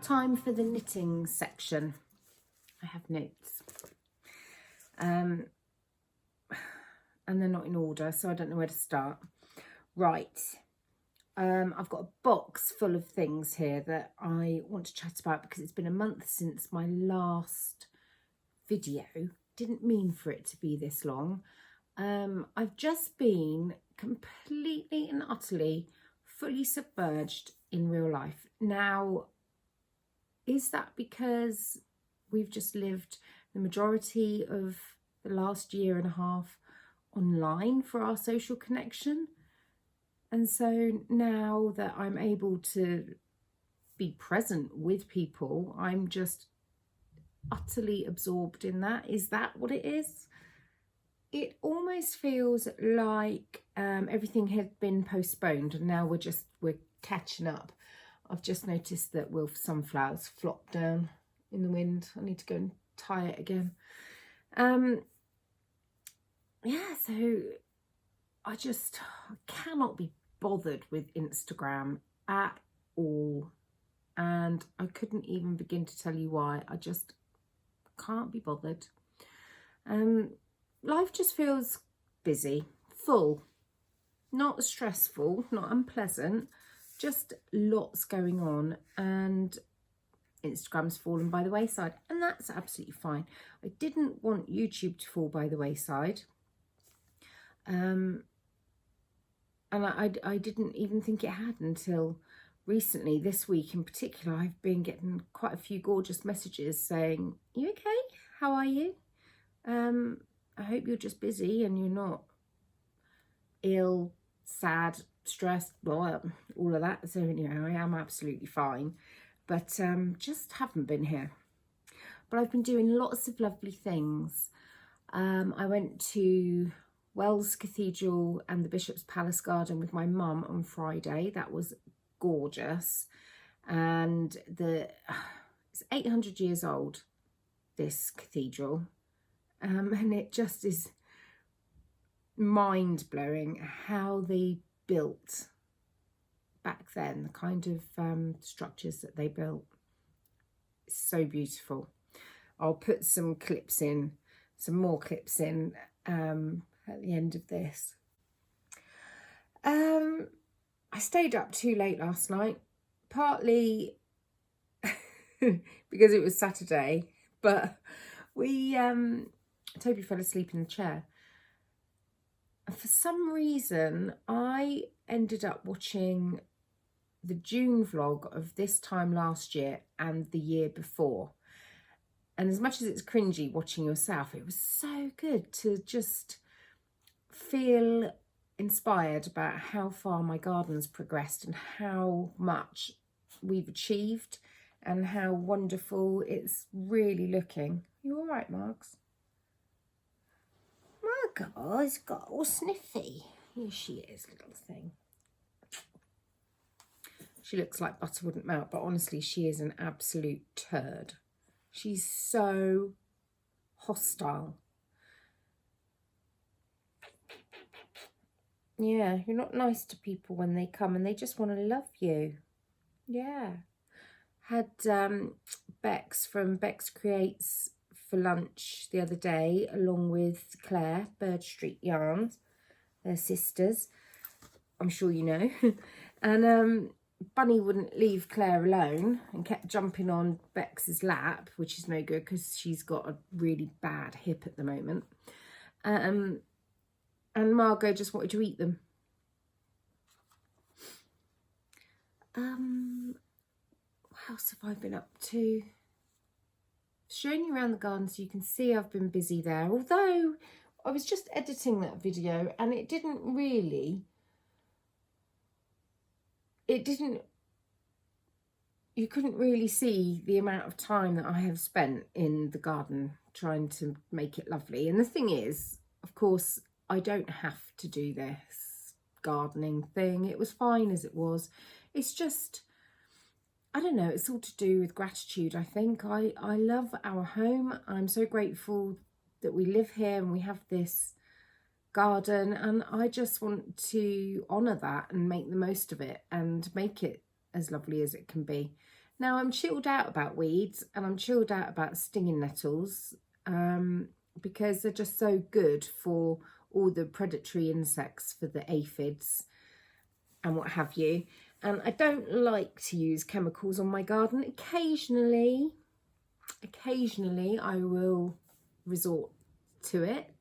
time for the knitting section. I have notes. And they're not in order, so I don't know where to start. Right. I've got a box full of things here that I want to chat about because it's been a month since my last video. Didn't mean for it to be this long. I've just been completely and utterly fully submerged in real life. Now, is that because we've just lived the majority of the last year and a half online for our social connection? And so now that I'm able to be present with people, I'm just utterly absorbed in that. Is that what it is? It almost feels like everything had been postponed and now we're catching up. I've just noticed that Wilf's sunflowers flopped down in the wind. I need to go and tie it again. Yeah, so I cannot be bothered with Instagram at all. And I couldn't even begin to tell you why. I just can't be bothered. Life just feels busy, full, not stressful, not unpleasant, just lots going on, and Instagram's fallen by the wayside, and that's absolutely fine. I didn't want YouTube to fall by the wayside, and I didn't even think it had until recently. This week in particular, I've been getting quite a few gorgeous messages saying, "You okay? How are you? I hope you're just busy and you're not ill, sad, stressed, blah, all of that." So, you know, I am absolutely fine, but just haven't been here. But I've been doing lots of lovely things. I went to Wells Cathedral and the Bishop's Palace Garden with my mum on Friday. That was gorgeous. And it's 800 years old, this cathedral. And it just is mind-blowing how they built back then, the kind of structures that they built. It's so beautiful. I'll put some clips in, some more clips in at the end of this. I stayed up too late last night, partly because it was Saturday, but Toby fell asleep in the chair. And for some reason, I ended up watching the June vlog of this time last year and the year before. And as much as it's cringy watching yourself, it was so good to just feel inspired about how far my garden's progressed and how much we've achieved and how wonderful it's really looking. You all right, Margs? Margot's got all sniffy. Here she is, little thing. She looks like butter wouldn't melt, but honestly, she is an absolute turd. She's so hostile. Yeah, you're not nice to people when they come and they just want to love you. Yeah. Had Beks from Beks Creates for lunch the other day, along with Clare Birdstreetyarn, their sisters. I'm sure you know. And Bunny wouldn't leave Clare alone and kept jumping on Beks's lap, which is no good because she's got a really bad hip at the moment. And Margot just wanted to eat them. What else have I been up to? Showing you around the garden so you can see I've been busy there. Although I was just editing that video and you couldn't really see the amount of time that I have spent in the garden trying to make it lovely. And the thing is, of course, I don't have to do this gardening thing. It was fine as it was. It's just, I don't know, it's all to do with gratitude, I think. I love our home. I'm so grateful that we live here and we have this garden, and I just want to honour that and make the most of it and make it as lovely as it can be. Now I'm chilled out about weeds, and I'm chilled out about stinging nettles, because they're just so good for all the predatory insects, for the aphids and what have you. And I don't like to use chemicals on my garden. Occasionally I will resort to it,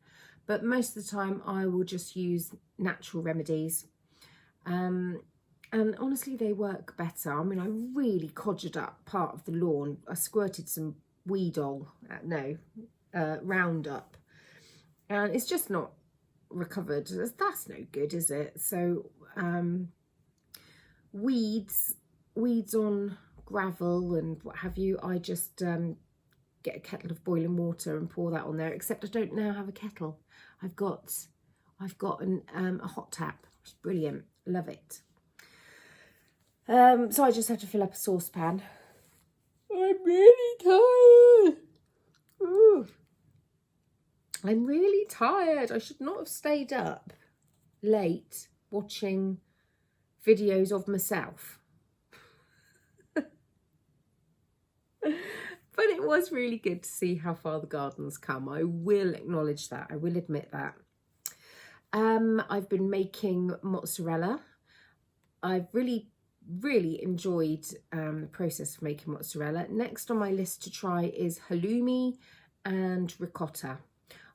but most of the time I will just use natural remedies. And honestly, they work better. I mean, I really codgered up part of the lawn. I squirted some Roundup, and it's just not recovered. That's no good, is it? So weeds on gravel and what have you, I just get a kettle of boiling water and pour that on there, except I don't now have a kettle. I've got a hot tap. It's brilliant. Love it. So I just have to fill up a saucepan. I'm really tired. Ooh. I'm really tired. I should not have stayed up late watching videos of myself. But it was really good to see how far the garden's come. I will acknowledge that. I will admit that. I've been making mozzarella. I've really enjoyed the process of making mozzarella. Next on my list to try is halloumi and ricotta.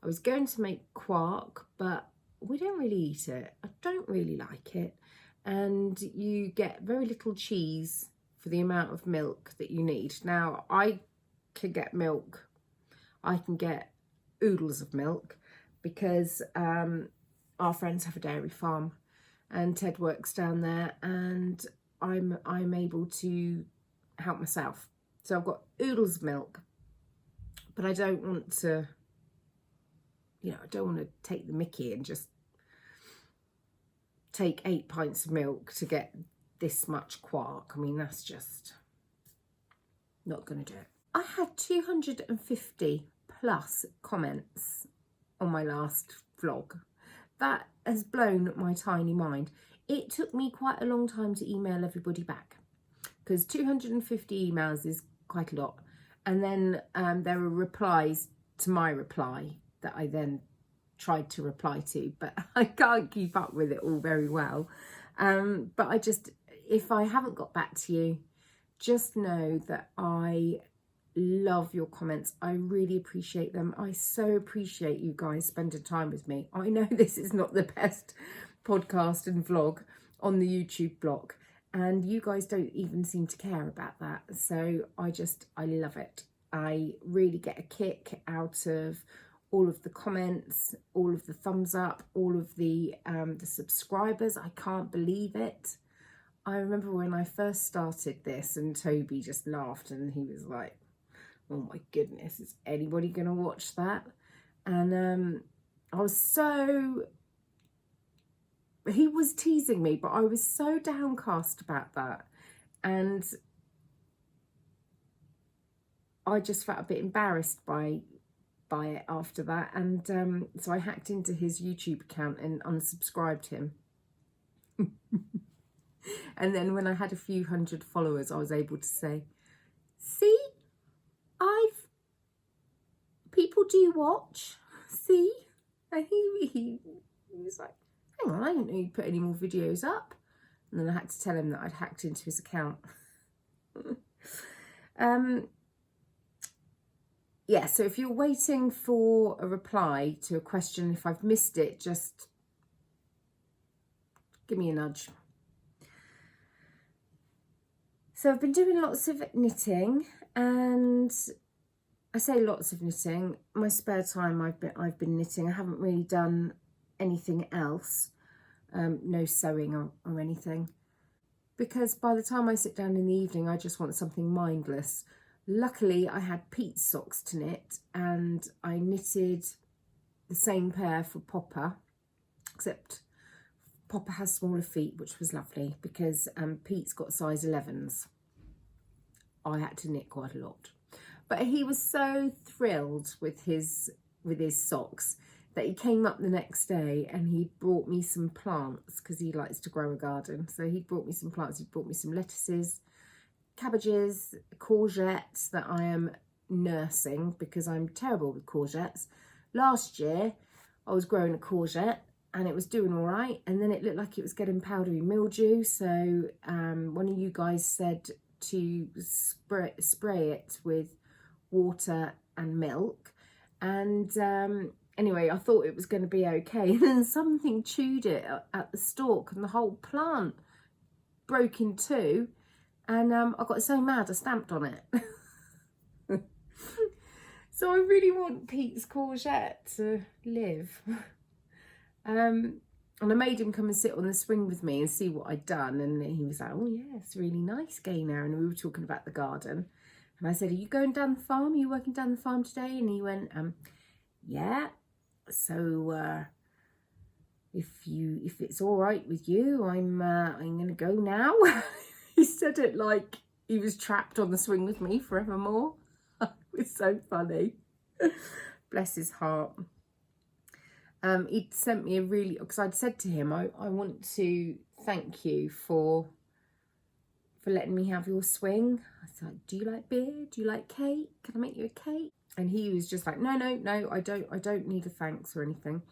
I was going to make quark, but we don't really eat it. I don't really like it. And you get very little cheese for the amount of milk that you need. Now, I can get milk. I can get oodles of milk because our friends have a dairy farm and Ted works down there, and I'm able to help myself. So I've got oodles of milk, but I don't want to, I don't want to take the mickey and just take 8 pints of milk to get this much quark. I mean, that's just not going to do it. I had 250 plus comments on my last vlog. That has blown my tiny mind. It took me quite a long time to email everybody back, because 250 emails is quite a lot. And then there were replies to my reply that I then tried to reply to, but I can't keep up with it all very well. But if I haven't got back to you, just know that I love your comments. I really appreciate them. I so appreciate you guys spending time with me. I know this is not the best podcast and vlog on the YouTube block, and you guys don't even seem to care about that. So I love it. I really get a kick out of all of the comments, all of the thumbs up, all of the subscribers. I can't believe it. I remember when I first started this and Toby just laughed and he was like, oh my goodness, is anybody going to watch that? And he was teasing me, but I was so downcast about that. And I just felt a bit embarrassed by it after that. And so I hacked into his YouTube account and unsubscribed him. And then when I had a few hundred followers, I was able to say, see, people do watch, see? And he was like, hang on, I didn't know you put any more videos up. And then I had to tell him that I'd hacked into his account. Yeah, so if you're waiting for a reply to a question, if I've missed it, just give me a nudge. So I've been doing lots of knitting, and I say lots of knitting. My spare time I've been knitting. I haven't really done anything else, no sewing or anything, because by the time I sit down in the evening, I just want something mindless. Luckily, I had Pete's socks to knit, and I knitted the same pair for Popper, except Popper has smaller feet, which was lovely, because Pete's got size 11s. I had to knit quite a lot. But he was so thrilled with his socks that he came up the next day and he brought me some plants, because he likes to grow a garden. So he brought me some plants. He brought me some lettuces, cabbages, courgettes that I am nursing because I'm terrible with courgettes. Last year I was growing a courgette and it was doing all right, and then it looked like it was getting powdery mildew, so one of you guys said to spray it with water and milk, and anyway, I thought it was going to be okay, and then something chewed it at the stalk and the whole plant broke in two, and I got so mad I stamped on it. So I really want Pete's courgette to live. And I made him come and sit on the swing with me and see what I'd done, and he was like, oh yeah, it's really nice, Gaynor. And we were talking about the garden, and I said, are you going down the farm? Are you working down the farm today? And he went, yeah, so if it's all right with you, I'm gonna go now. He said it like he was trapped on the swing with me forevermore. It was so funny. Bless his heart. He'd sent me a really, because I'd said to him, I want to thank you for letting me have your swing. I was like, do you like beer? Do you like cake? Can I make you a cake? And he was just like, no, I don't need a thanks or anything.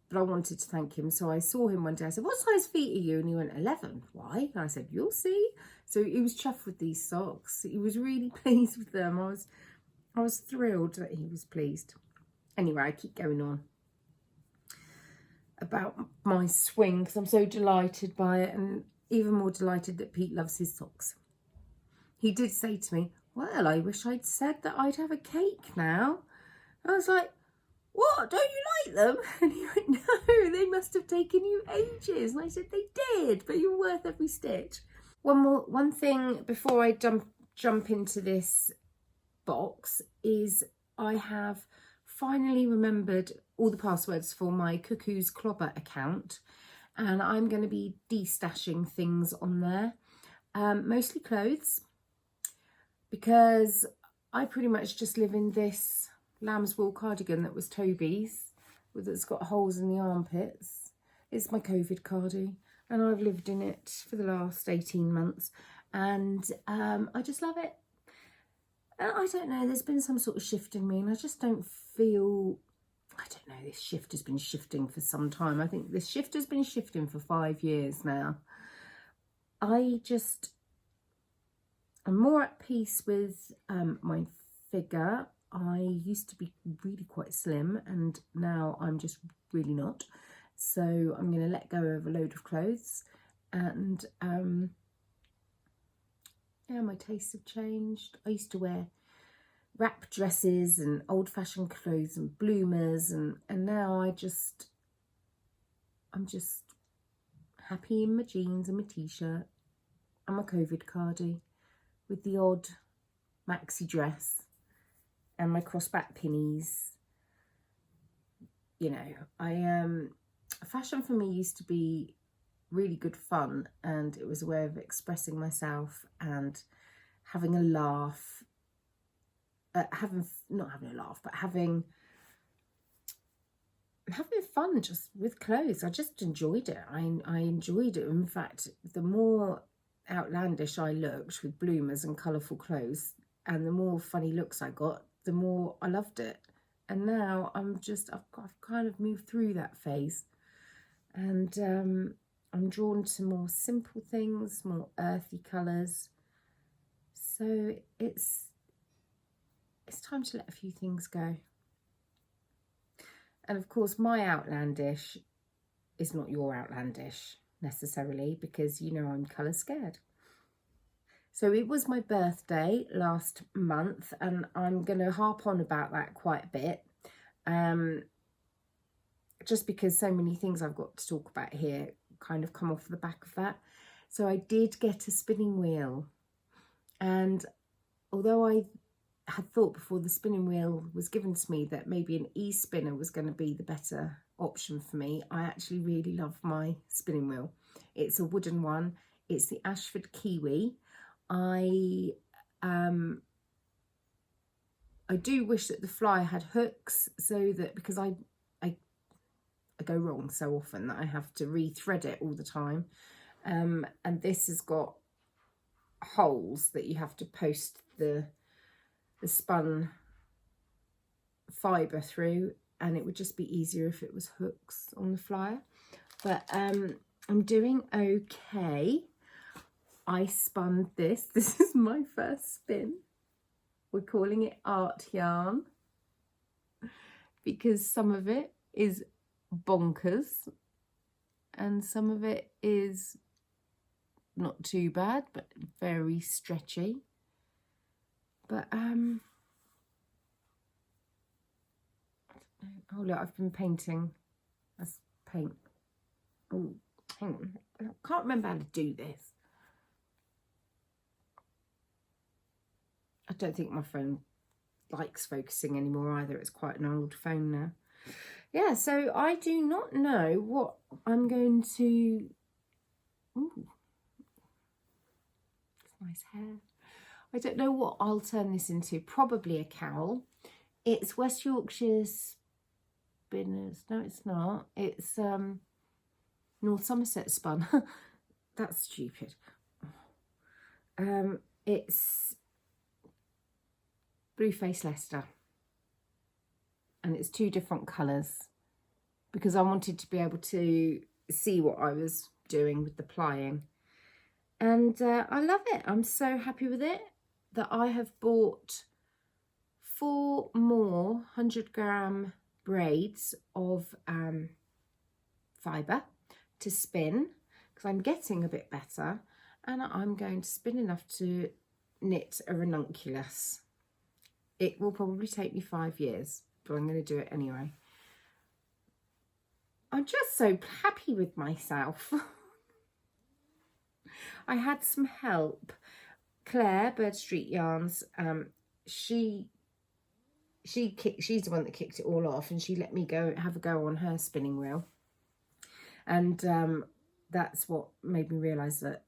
But I wanted to thank him. So I saw him one day. I said, what size feet are you? And he went, 11. Why? And I said, you'll see. So he was chuffed with these socks. He was really pleased with them. I was thrilled that he was pleased. Anyway, I keep going on about my swing because I'm so delighted by it, and even more delighted that Pete loves his socks. He did say to me, well, I wish I'd said that I'd have a cake now. I was like, what, don't you like them? And he went, no, they must have taken you ages. And I said, they did, but you're worth every stitch. One thing before I jump into this box is I have finally remembered all the passwords for my Cuckoo's Clobber account, and I'm going to be destashing things on there, mostly clothes, because I pretty much just live in this lamb's wool cardigan that was Toby's, that's got holes in the armpits. It's my COVID cardi, and I've lived in it for the last 18 months, and I just love it. I don't know, there's been some sort of shift in me, and I just don't feel, I don't know, this shift has been shifting for some time. I think this shift has been shifting for 5 years now. I'm more at peace with my figure. I used to be really quite slim, and now I'm just really not. So I'm going to let go of a load of clothes, and yeah, my tastes have changed. I used to wear wrap dresses and old-fashioned clothes and bloomers, and now I'm just happy in my jeans and my t-shirt and my COVID cardi with the odd maxi dress and my crossback pinnies. You know, fashion for me used to be really good fun, and it was a way of expressing myself and having a laugh, not having a laugh, but having fun just with clothes. I just enjoyed it. I enjoyed it. In fact, the more outlandish I looked with bloomers and colourful clothes, and the more funny looks I got, the more I loved it. And now I've kind of moved through that phase, and I'm drawn to more simple things, more earthy colours. So it's time to let a few things go. And of course, my outlandish is not your outlandish necessarily, because you know I'm colour scared. So it was my birthday last month, and I'm going to harp on about that quite a bit, just because so many things I've got to talk about here kind of come off the back of that. So I did get a spinning wheel, and although I had thought before the spinning wheel was given to me that maybe an e-spinner was going to be the better option for me, I actually really love my spinning wheel. It's a wooden one. It's the Ashford Kiwi. I do wish that the fly had hooks, so that, because I go wrong so often that I have to rethread it all the time, and this has got holes that you have to post the spun fibre through, and it would just be easier if it was hooks on the flyer. But I'm doing okay. I spun this. This is my first spin. We're calling it art yarn because some of it is bonkers and some of it is not too bad but very stretchy. But oh look, I've been painting. That's paint. Oh, hang on. I can't remember how to do this. I don't think my phone likes focusing anymore either. It's quite an old phone now. Yeah, so I do not know what I'm going to... Ooh, that's nice hair. I don't know what I'll turn this into. Probably a cowl. It's West Yorkshire Spinners. No, it's not. It's North Somerset spun. That's stupid. It's Blueface Leicester. And it's 2 different colours because I wanted to be able to see what I was doing with the plying. And I love it. I'm so happy with it that I have bought 4 more 100-gram braids of fibre to spin because I'm getting a bit better, and I'm going to spin enough to knit a ranunculus. It will probably take me 5 years, but I'm going to do it anyway. I'm just so happy with myself. I had some help. Clare Birdstreetyarn's, she's the one that kicked it all off, and she let me go have a go on her spinning wheel. And that's what made me realise that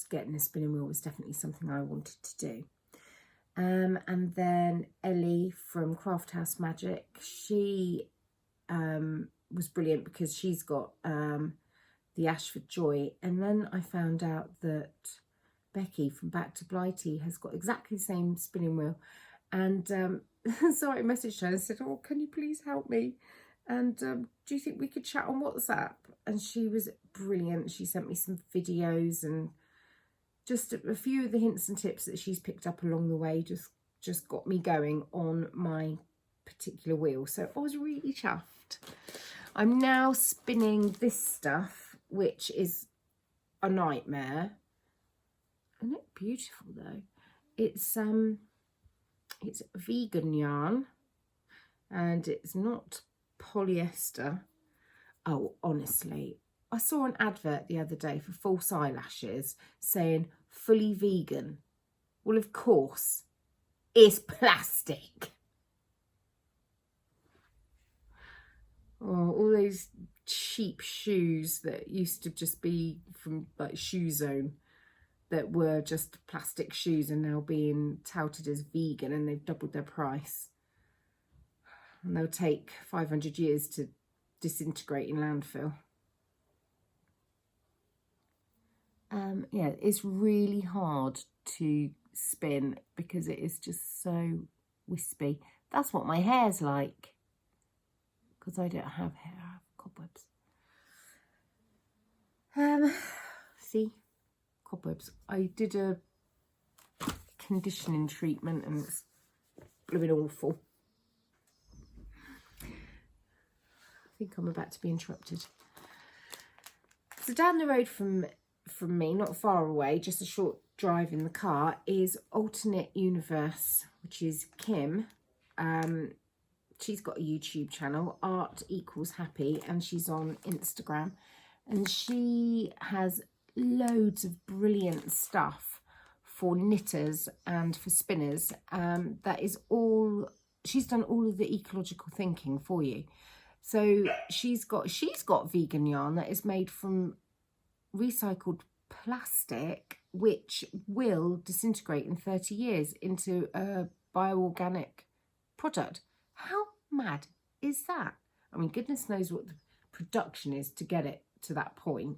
getting a spinning wheel was definitely something I wanted to do. And then Ellie from Craft House Magic, she was brilliant because she's got the Ashford Joy. And then I found out that Becky from Back to Blighty has got exactly the same spinning wheel. And so I messaged her and said, oh, can you please help me? And do you think we could chat on WhatsApp? And she was brilliant. She sent me some videos and just a few of the hints and tips that she's picked up along the way just got me going on my particular wheel. So I was really chuffed. I'm now spinning this stuff, which is a nightmare. Isn't it beautiful though? It's vegan yarn and it's not polyester. Oh, honestly, I saw an advert the other day for false eyelashes saying fully vegan. Well, of course, it's plastic. Oh, all those cheap shoes that used to just be from like Shoe Zone that were just plastic shoes are now being touted as vegan, and they've doubled their price. And they'll take 500 years to disintegrate in landfill. Yeah, it's really hard to spin because it is just so wispy. That's what my hair's like because I don't have hair, I have cobwebs. See, cobwebs. I did a conditioning treatment and it's blooming awful. I think I'm about to be interrupted. So down the road from me, not far away, just a short drive in the car, is Alterknit Universe, which is Kim. She's got a YouTube channel, Art Equals Happy, and she's on Instagram. And she has loads of brilliant stuff for knitters and for spinners. That is all, she's done all of the ecological thinking for you. So she's got vegan yarn that is made from recycled plastic, which will disintegrate in 30 years into a bioorganic product. How mad is that? I mean, goodness knows what the production is to get it to that point.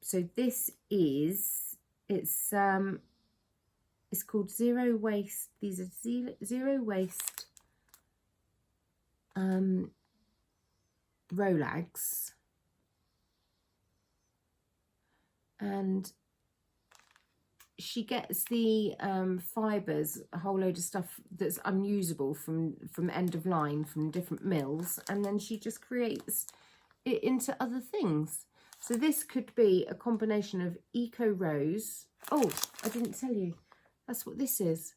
So this is It's called Zero Waste. These are zero waste Rolags, and she gets the fibres, a whole load of stuff that's unusable from end of line from different mills, and then she just creates it into other things. So this could be a combination of Eco Rose. Oh, I didn't tell you. That's what this is.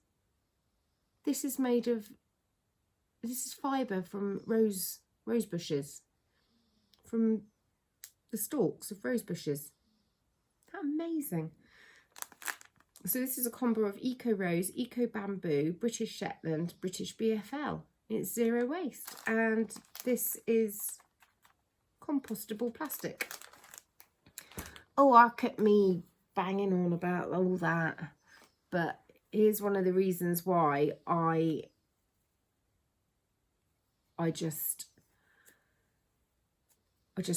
This is made of, this is fibre from rose bushes, from the stalks of rose bushes. How amazing. So this is a combo of Eco Rose, Eco Bamboo, British Shetland, British BFL. It's zero waste, and this is compostable plastic. Oh, I kept me banging on about all that, but here's one of the reasons why I just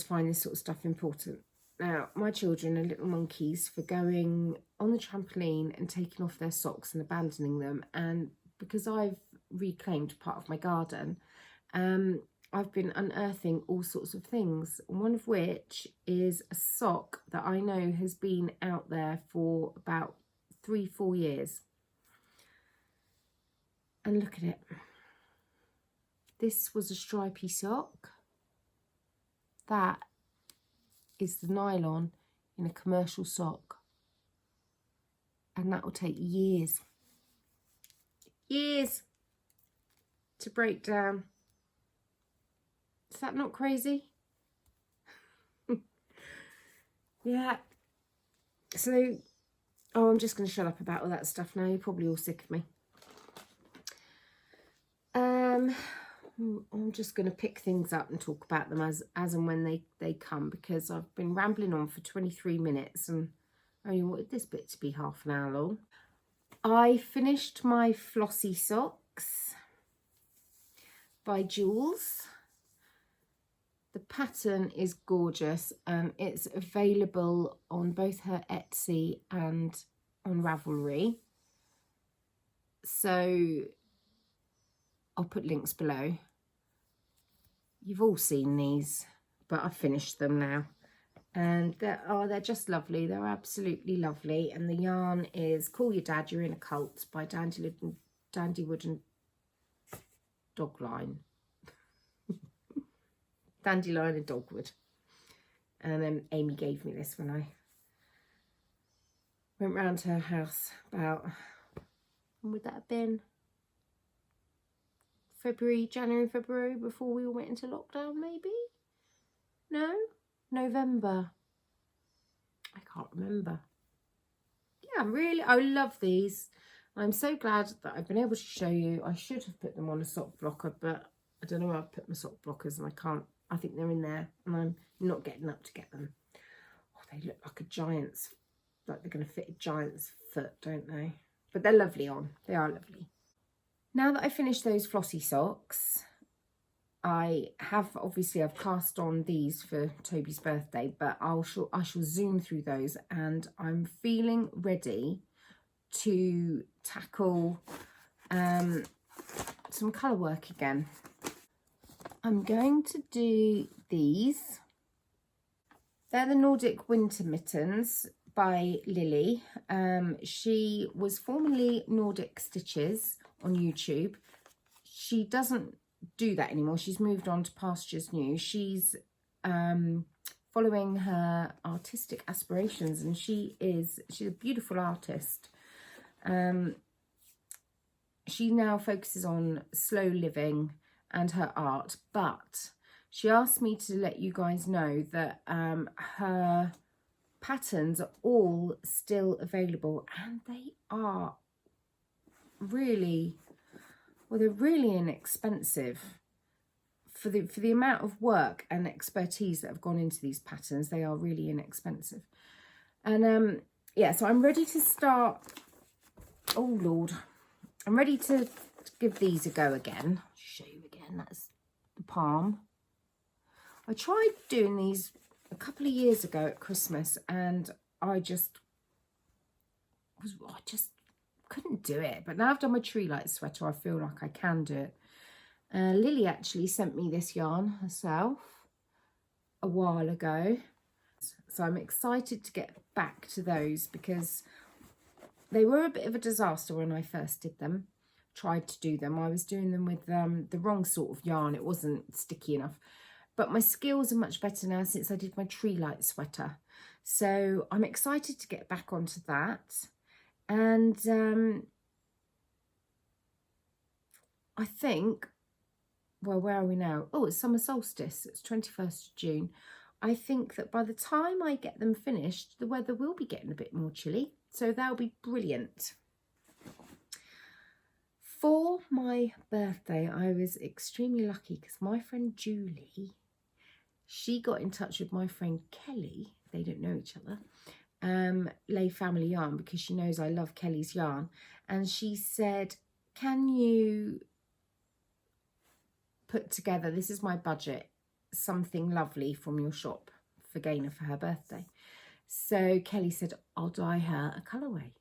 find this sort of stuff important. Now, my children are little monkeys for going on the trampoline and taking off their socks and abandoning them. And because I've reclaimed part of my garden, I've been unearthing all sorts of things. One of which is a sock that I know has been out there for about 3-4 years. And look at it. This was a stripy sock. That is the nylon in a commercial sock, and that will take years to break down. Is that not crazy? Yeah. So, oh, I'm just going to shut up about all that stuff now. You're probably all sick of me. I'm just going to pick things up and talk about them as and when they come, because I've been rambling on for 23 minutes and I only wanted this bit to be half an hour long. I finished my Flossy Socks by Jules. The pattern is gorgeous and it's available on both her Etsy and on Ravelry. So I'll put links below. You've all seen these, but I've finished them now. And they're just lovely. They're absolutely lovely. And the yarn is Call Your Dad, You're in a Cult by Dandelion and Dogline. Dandelion and Dogwood. And then Amy gave me this when I went round to her house about, when would that have been? January, February, before we all went into lockdown, maybe? No? November. I can't remember. Yeah, really, I love these. I'm so glad that I've been able to show you. I should have put them on a sock blocker, but I don't know where I've put my sock blockers and I can't. I think they're in there and I'm not getting up to get them. Oh, they look like a giant's, like they're going to fit a giant's foot, don't they? But they're lovely on. They are lovely. Now that I finished those Flossy Socks, I've cast on these for Toby's birthday, but I shall zoom through those, and I'm feeling ready to tackle some colour work again. I'm going to do these. They're the Nordic Winter Mittens by Lily. She was formerly Nordic Stitches on YouTube. She doesn't do that anymore. She's moved on to Pastures New. She's following her artistic aspirations, and she's a beautiful artist. She now focuses on slow living and her art, but she asked me to let you guys know that her patterns are all still available, and they are really, well, they're really inexpensive for the amount of work and expertise that have gone into these patterns. They are really inexpensive. And yeah, so I'm ready to start. Oh Lord, I'm ready to give these a go again. I'll show you again. That's the palm. I tried doing these a couple of years ago at Christmas, and I just I just couldn't do it. But now I've done my tree light sweater, I feel like I can do it. Lily actually sent me this yarn herself a while ago. So I'm excited to get back to those because they were a bit of a disaster when I first did them. Tried to do them. I was doing them with the wrong sort of yarn. It wasn't sticky enough. But my skills are much better now since I did my tree light sweater. So I'm excited to get back onto that. And I think, well, where are we now? Oh, it's summer solstice. It's 21st of June. I think that by the time I get them finished, the weather will be getting a bit more chilly. So that'll be brilliant. For my birthday, I was extremely lucky because my friend Julie, she got in touch with my friend Kelly. They don't know each other. Lay Family Yarn, because she knows I love Kelly's yarn. And she said, can you put together, this is my budget, something lovely from your shop for Gaynor for her birthday. So Kelly said, I'll dye her a colourway.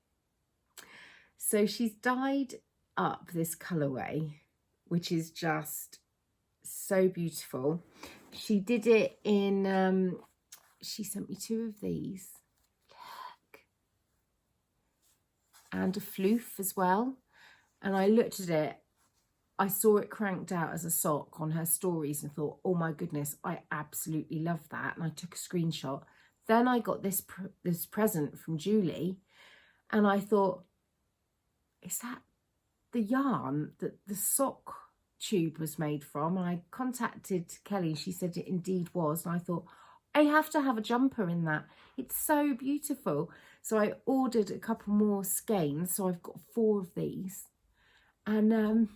So she's dyed up this colourway, which is just so beautiful. She did it in, she sent me 2 of these. Look. And a floof as well. And I looked at it, I saw it cranked out as a sock on her stories and thought, oh my goodness, I absolutely love that. And I took a screenshot. Then I got this present from Julie and I thought, is that the yarn that the sock tube was made from? And I contacted Kelly. She said it indeed was. And I thought, I have to have a jumper in that. It's so beautiful. So I ordered a couple more skeins. So I've got 4 of these. And the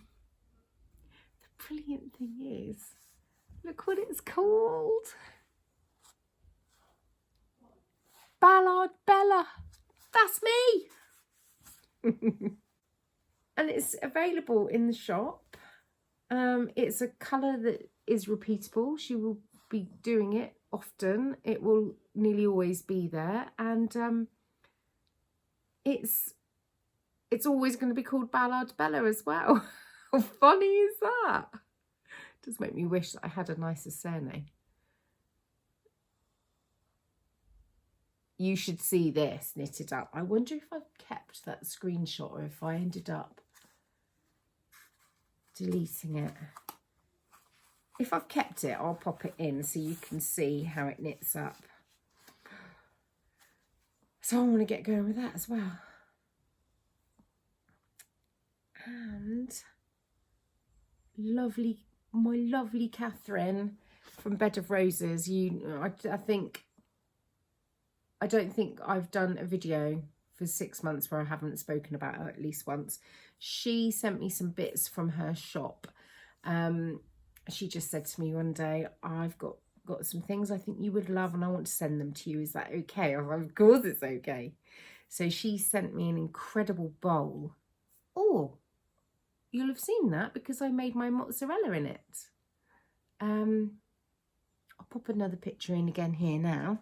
brilliant thing is, look what it's called. Ballard Bella. That's me. And it's available in the shop. It's a colour that is repeatable. She will be doing it often. It will nearly always be there. And it's always going to be called Ballard Bella as well. How funny is that? It does make me wish that I had a nicer surname. You should see this knitted up. I wonder if I've kept that screenshot or if I ended up deleting it. If I've kept it, I'll pop it in so you can see how it knits up. So I want to get going with that as well. And my lovely Catherine from Bed of Roses. I don't think I've done a video for 6 months where I haven't spoken about her at least once. She sent me some bits from her shop. She just said to me one day, I've got some things I think you would love and I want to send them to you. Is that okay? I was like, of course it's okay. So she sent me an incredible bowl. Oh, you'll have seen that because I made my mozzarella in it. I'll pop another picture in again here now.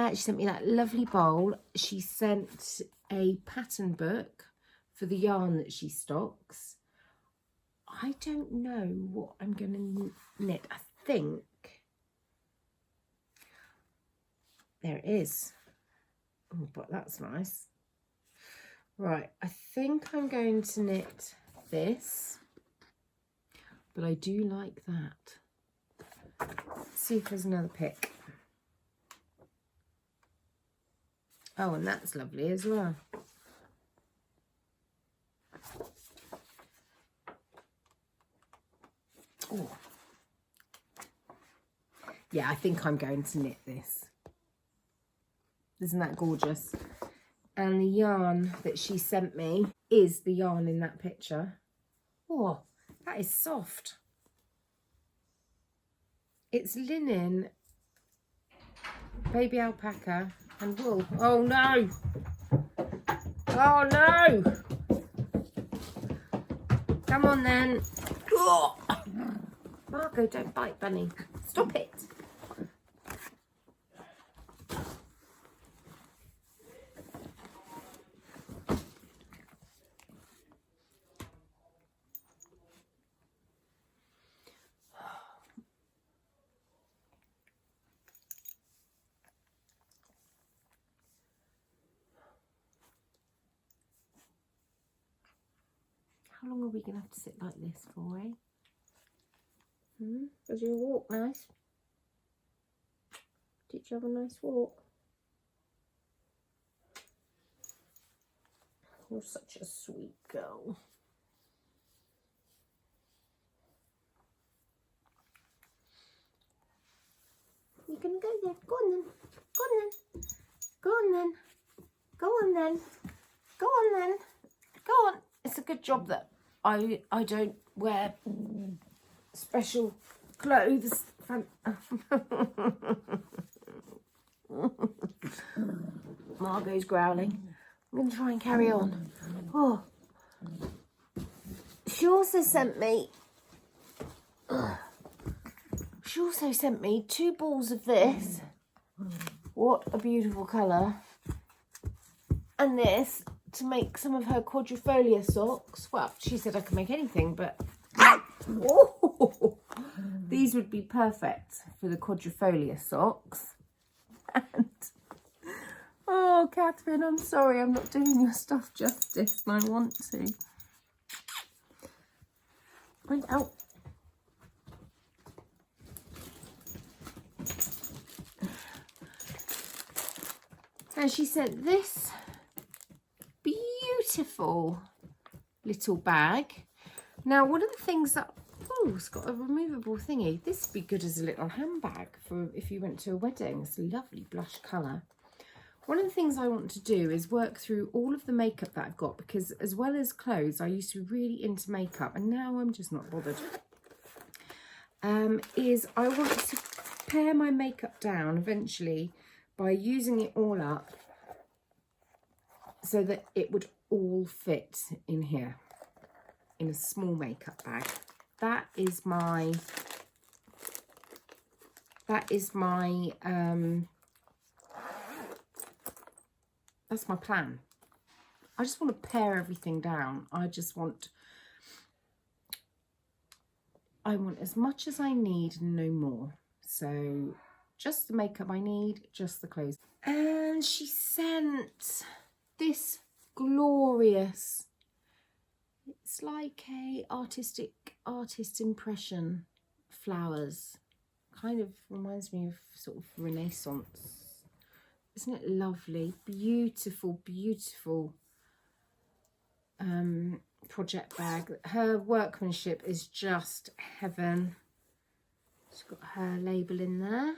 She sent me that lovely bowl. She sent a pattern book for the yarn that she stocks. I don't know what I'm going to knit. I think there it is. Oh, but that's nice. Right, I think I'm going to knit this, but I do like that. Let's see if there's another pic. Oh, and that's lovely as well. Oh. Yeah, I think I'm going to knit this. Isn't that gorgeous? And the yarn that she sent me is the yarn in that picture. Oh, that is soft. It's linen, baby alpaca and wool. Oh no! Oh no! Come on then. Oh. Margot, don't bite, bunny. Stop it. How long are we going to have to sit like this for, eh? Was your walk nice? Did you have a nice walk? You're such a sweet girl. You're going to go there. Go on then. Go on then. Go on then. Go on then. Go on then. Go on. It's a good job that I don't wear special clothes. Margot's growling. I'm going to try and carry on. Oh. She also sent me 2 balls of this. What a beautiful colour. And this to make some of her quadrifolia socks. Well, she said I could make anything, but oh, these would be perfect for the quadrifolia socks. And oh, Catherine, I'm sorry, I'm not doing your stuff justice, and I want to. Bring it out. And she sent this beautiful little bag. Now, one of the things that, oh, it's got a removable thingy. This would be good as a little handbag for if you went to a wedding. It's a lovely blush colour. One of the things I want to do is work through all of the makeup that I've got, because as well as clothes, I used to be really into makeup, and now I'm just not bothered. Is I want to pare my makeup down eventually by using it all up so that it would all fit in here in a small makeup bag. That's my plan. I just want to pare everything down. I want as much as I need and no more. So just the makeup I need, just the clothes. And she sent this glorious, it's like a artist impression flowers. Kind of reminds me of sort of Renaissance. Isn't it lovely? Beautiful, beautiful project bag. Her workmanship is just heaven. She's got her label in there.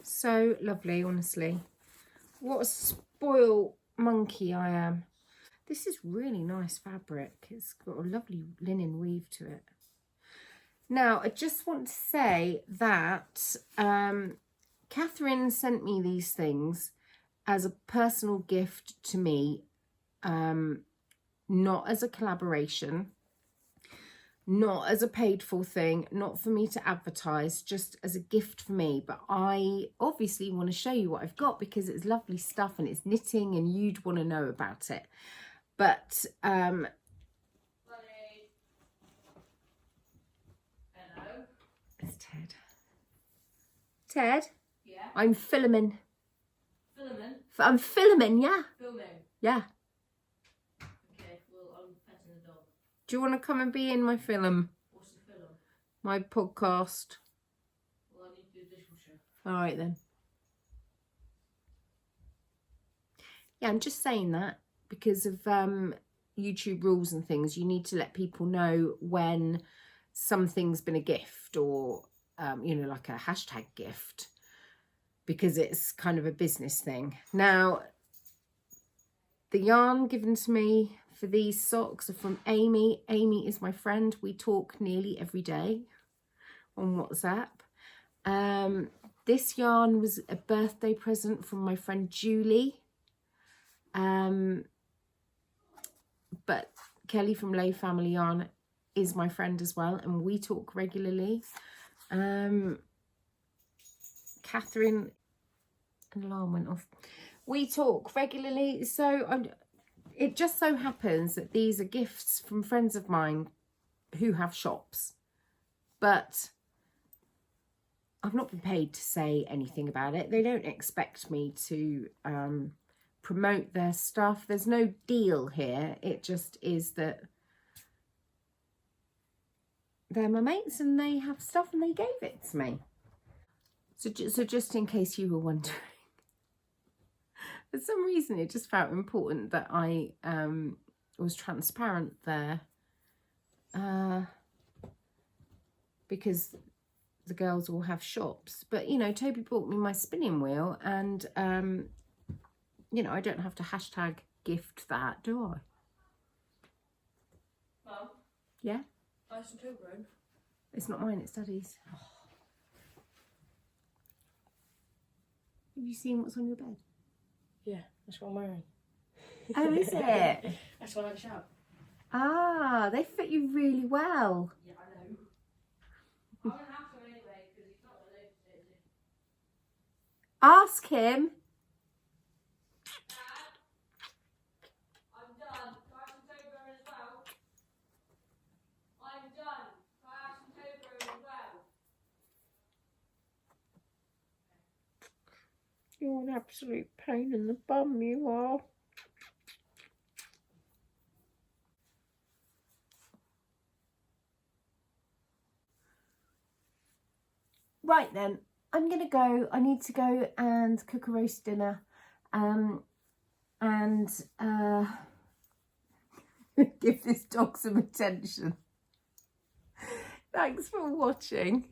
So lovely, honestly. What a spoiled monkey I am. This is really nice fabric. It's got a lovely linen weave to it. Now, I just want to say that Catherine sent me these things as a personal gift to me, not as a collaboration, not as a paid for thing, not for me to advertise, just as a gift for me. But I obviously want to show you what I've got because it's lovely stuff and it's knitting and you'd want to know about it. But hello. It's Ted. Ted? Yeah? I'm filming. Filming? I'm filming, yeah. Filming? Yeah. Okay, well, I'm petting the dog. Do you want to come and be in my film? What's the film? My podcast. Well, I need to do the dishwasher. All right then. Yeah, I'm just saying that because of YouTube rules and things. You need to let people know when something's been a gift or, you know, like a hashtag gift, because it's kind of a business thing. Now, the yarn given to me for these socks are from Amy. Amy is my friend. We talk nearly every day on WhatsApp. This yarn was a birthday present from my friend Julie. But Kelly from Lay Family Yarn is my friend as well, and we talk regularly. Catherine, an alarm went off. We talk regularly, so it just so happens that these are gifts from friends of mine who have shops, but I've not been paid to say anything about it. They don't expect me to promote their stuff. There's no deal here. It just is that they're my mates and they have stuff and they gave it to me. So just in case you were wondering, for some reason it just felt important that I was transparent there, because the girls all have shops. But, you know, Toby bought me my spinning wheel and, you know, I don't have to hashtag gift that, do I? Mum? Yeah? Nice and two-grown. It's not mine, it's Daddy's. Oh. Have you seen what's on your bed? Yeah, that's what I'm wearing. Oh, is it? That's what I shout. Ah, they fit you really well. Yeah, I know. I'm going to have some anyway, because he's not going to notice it, is he? Ask him. Dad, I'm done. Can I have some toe-grown as well? I'm done. Can I have some toe-grown as well? You're an absolute pain in the bum, you are. Right then, I'm going to go. I need to go and cook a roast dinner and give this dog some attention. Thanks for watching.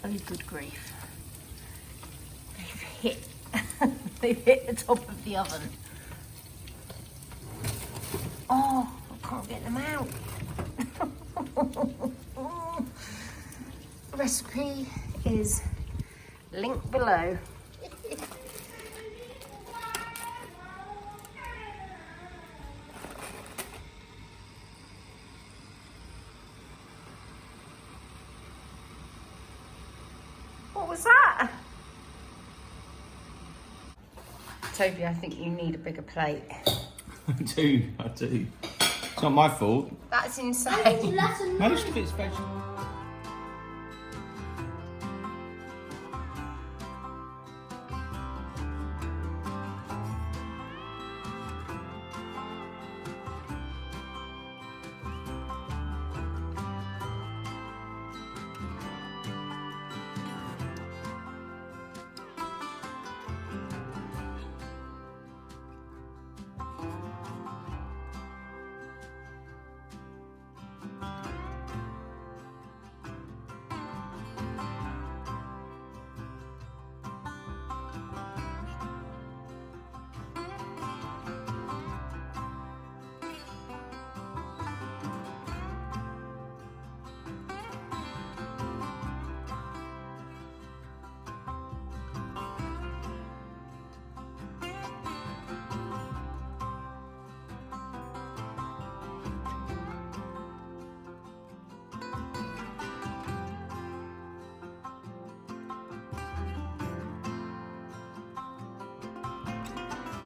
Oh, good grief. They've hit the top of the oven. Oh, I can't get them out. Recipe is linked below. What was that? Toby, I think you need a bigger plate. I do. It's not my fault. That's insane. Most of it's vegetable.